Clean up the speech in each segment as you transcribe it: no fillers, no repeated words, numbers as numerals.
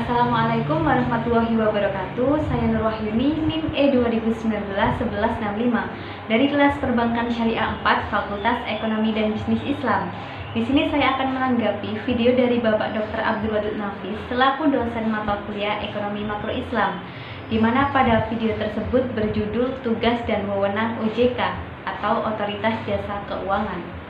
Assalamualaikum warahmatullahi wabarakatuh. Saya Nur Wahyuni, NIM E 2019-1165 dari kelas Perbankan Syariah 4 Fakultas Ekonomi dan Bisnis Islam. Di sini saya akan menanggapi video dari Bapak Dr. Abdul Wadud Nafis selaku dosen mata kuliah Ekonomi Makro Islam, di mana pada video tersebut berjudul Tugas dan Wewenang OJK atau Otoritas Jasa Keuangan.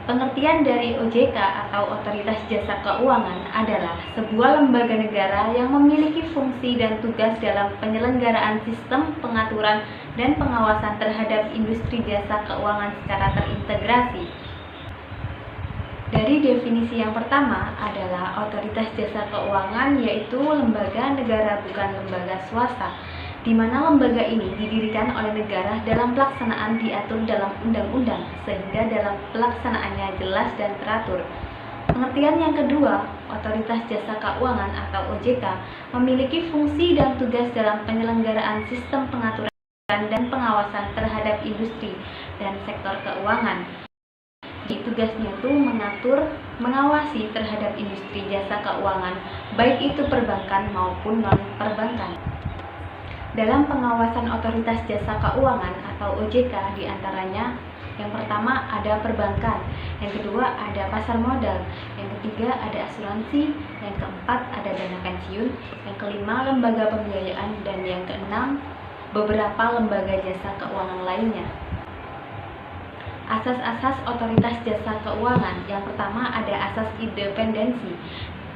Pengertian dari OJK atau Otoritas Jasa Keuangan adalah sebuah lembaga negara yang memiliki fungsi dan tugas dalam penyelenggaraan sistem pengaturan dan pengawasan terhadap industri jasa keuangan secara terintegrasi. Dari definisi yang pertama adalah Otoritas Jasa Keuangan yaitu lembaga negara bukan lembaga swasta, di mana lembaga ini didirikan oleh negara dalam pelaksanaan diatur dalam undang-undang, sehingga dalam pelaksanaannya jelas dan teratur. Pengertian yang kedua, Otoritas Jasa Keuangan atau OJK memiliki fungsi dan tugas dalam penyelenggaraan sistem pengaturan dan pengawasan terhadap industri dan sektor keuangan. Tugasnya itu mengatur, mengawasi terhadap industri jasa keuangan, baik itu perbankan maupun non-perbankan. Dalam pengawasan Otoritas Jasa Keuangan atau OJK diantaranya yang pertama ada perbankan, yang kedua ada pasar modal, yang ketiga ada asuransi, yang keempat ada dana pensiun, yang kelima lembaga pembiayaan, dan yang keenam beberapa lembaga jasa keuangan lainnya. Asas-asas Otoritas Jasa Keuangan. Yang pertama ada asas independensi,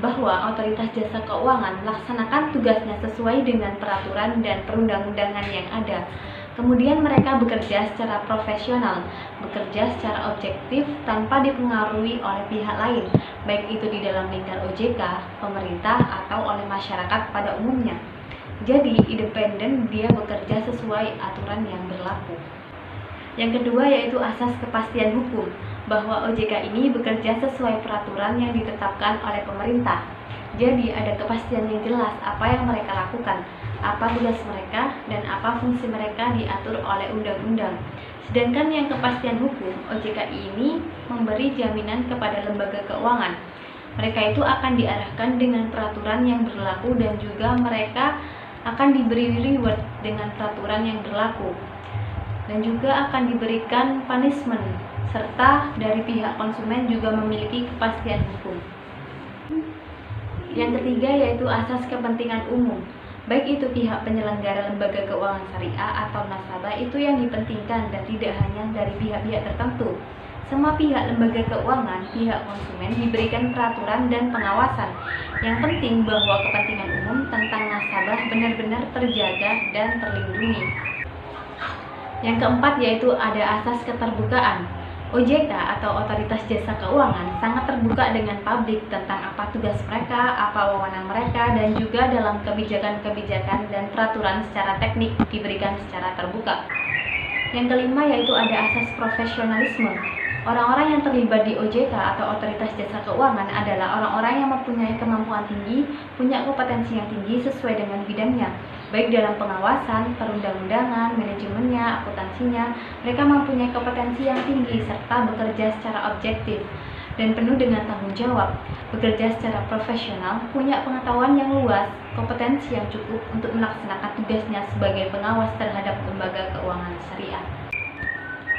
bahwa Otoritas Jasa Keuangan melaksanakan tugasnya sesuai dengan peraturan dan perundang-undangan yang ada. Kemudian mereka bekerja secara profesional, bekerja secara objektif tanpa dipengaruhi oleh pihak lain, baik itu di dalam lingkar OJK, pemerintah, atau oleh masyarakat pada umumnya. Jadi independen, dia bekerja sesuai aturan yang berlaku. Yang kedua yaitu asas kepastian hukum, bahwa OJK ini bekerja sesuai peraturan yang ditetapkan oleh pemerintah. Jadi ada kepastian yang jelas apa yang mereka lakukan, apa tugas mereka, dan apa fungsi mereka diatur oleh undang-undang. Sedangkan yang kepastian hukum, OJK ini memberi jaminan kepada lembaga keuangan. Mereka itu akan diarahkan dengan peraturan yang berlaku dan juga mereka akan diberi reward dengan peraturan yang berlaku. Dan juga akan diberikan punishment, serta dari pihak konsumen juga memiliki kepastian hukum. Yang ketiga yaitu asas kepentingan umum, baik itu pihak penyelenggara lembaga keuangan syariah atau nasabah itu yang dipentingkan dan tidak hanya dari pihak-pihak tertentu. Semua pihak lembaga keuangan, pihak konsumen diberikan peraturan dan pengawasan. Yang penting bahwa kepentingan umum tentang nasabah benar-benar terjaga dan terlindungi. Yang keempat yaitu ada asas keterbukaan. OJK atau Otoritas Jasa Keuangan sangat terbuka dengan publik tentang apa tugas mereka, apa wewenang mereka, dan juga dalam kebijakan-kebijakan dan peraturan secara teknik diberikan secara terbuka. Yang kelima yaitu ada asas profesionalisme. Orang-orang yang terlibat di OJK atau Otoritas Jasa Keuangan adalah orang-orang yang mempunyai kemampuan tinggi, punya kompetensi yang tinggi sesuai dengan bidangnya, baik dalam pengawasan, perundang-undangan, manajemennya, akuntansinya. Mereka mempunyai kompetensi yang tinggi serta bekerja secara objektif dan penuh dengan tanggung jawab, bekerja secara profesional, punya pengetahuan yang luas, kompetensi yang cukup untuk melaksanakan tugasnya sebagai pengawas terhadap lembaga keuangan syariah.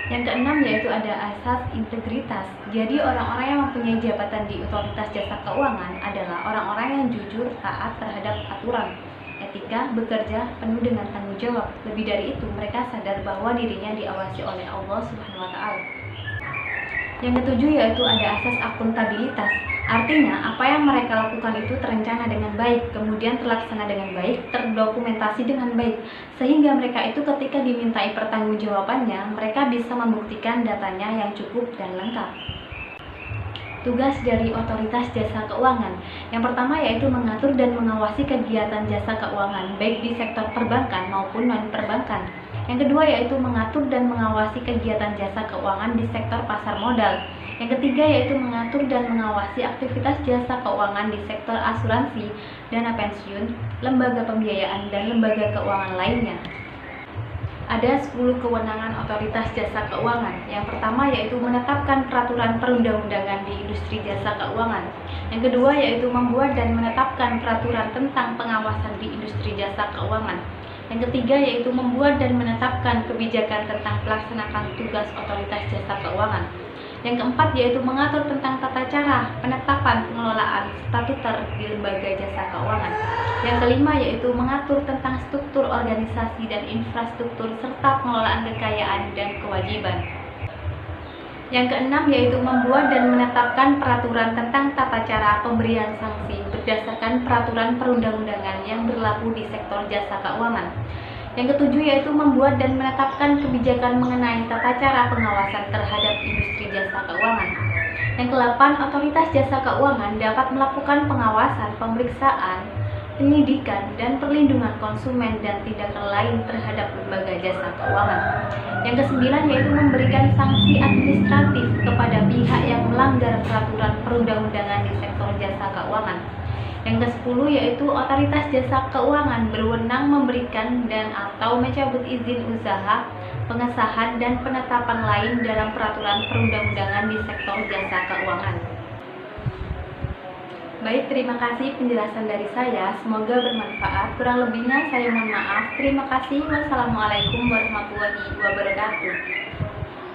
Yang keenam yaitu ada asas integritas. Jadi orang-orang yang mempunyai jabatan di Otoritas Jasa Keuangan adalah orang-orang yang jujur, taat terhadap aturan, etika, bekerja penuh dengan tanggung jawab. Lebih dari itu, mereka sadar bahwa dirinya diawasi oleh Allah Subhanahu wa Ta'ala. Yang ketujuh yaitu ada asas akuntabilitas. Artinya, apa yang mereka lakukan itu terencana dengan baik, kemudian terlaksana dengan baik, terdokumentasi dengan baik, sehingga mereka itu ketika dimintai pertanggungjawabannya, mereka bisa membuktikan datanya yang cukup dan lengkap. Tugas dari Otoritas Jasa Keuangan. Yang pertama yaitu mengatur dan mengawasi kegiatan jasa keuangan, baik di sektor perbankan maupun non-perbankan. Yang kedua yaitu mengatur dan mengawasi kegiatan jasa keuangan di sektor pasar modal. Yang ketiga yaitu mengatur dan mengawasi aktivitas jasa keuangan di sektor asuransi, dana pensiun, lembaga pembiayaan, dan lembaga keuangan lainnya. Ada 10 kewenangan otoritas jasa keuangan. Yang pertama yaitu menetapkan peraturan perundang-undangan di industri jasa keuangan. Yang kedua yaitu membuat dan menetapkan peraturan tentang pengawasan di industri jasa keuangan. Yang ketiga yaitu membuat dan menetapkan kebijakan tentang pelaksanaan tugas otoritas jasa keuangan. Yang keempat yaitu mengatur tentang tata cara penetapan pengelolaan statuter di lembaga jasa keuangan. Yang kelima yaitu mengatur tentang struktur organisasi dan infrastruktur serta pengelolaan kekayaan dan kewajiban. Yang keenam yaitu membuat dan menetapkan peraturan tentang tata cara pemberian sanksi berdasarkan peraturan perundang-undangan yang berlaku di sektor jasa keuangan. Yang ketujuh yaitu membuat dan menetapkan kebijakan mengenai tata cara pengawasan terhadap industri jasa keuangan. Yang kedelapan, otoritas jasa keuangan dapat melakukan pengawasan, pemeriksaan, penyidikan, dan perlindungan konsumen dan tindakan lain terhadap lembaga jasa keuangan. Yang kesembilan yaitu memberikan sanksi administratif kepada pihak yang melanggar peraturan perundang-undangan di sektor jasa keuangan. Yang ke-10 yaitu otoritas jasa keuangan berwenang memberikan dan atau mencabut izin usaha, pengesahan dan penetapan lain dalam peraturan perundang-undangan di sektor jasa keuangan. Baik, terima kasih penjelasan dari saya. Semoga bermanfaat. Kurang lebihnya saya mohon maaf. Terima kasih. Wassalamualaikum warahmatullahi wabarakatuh.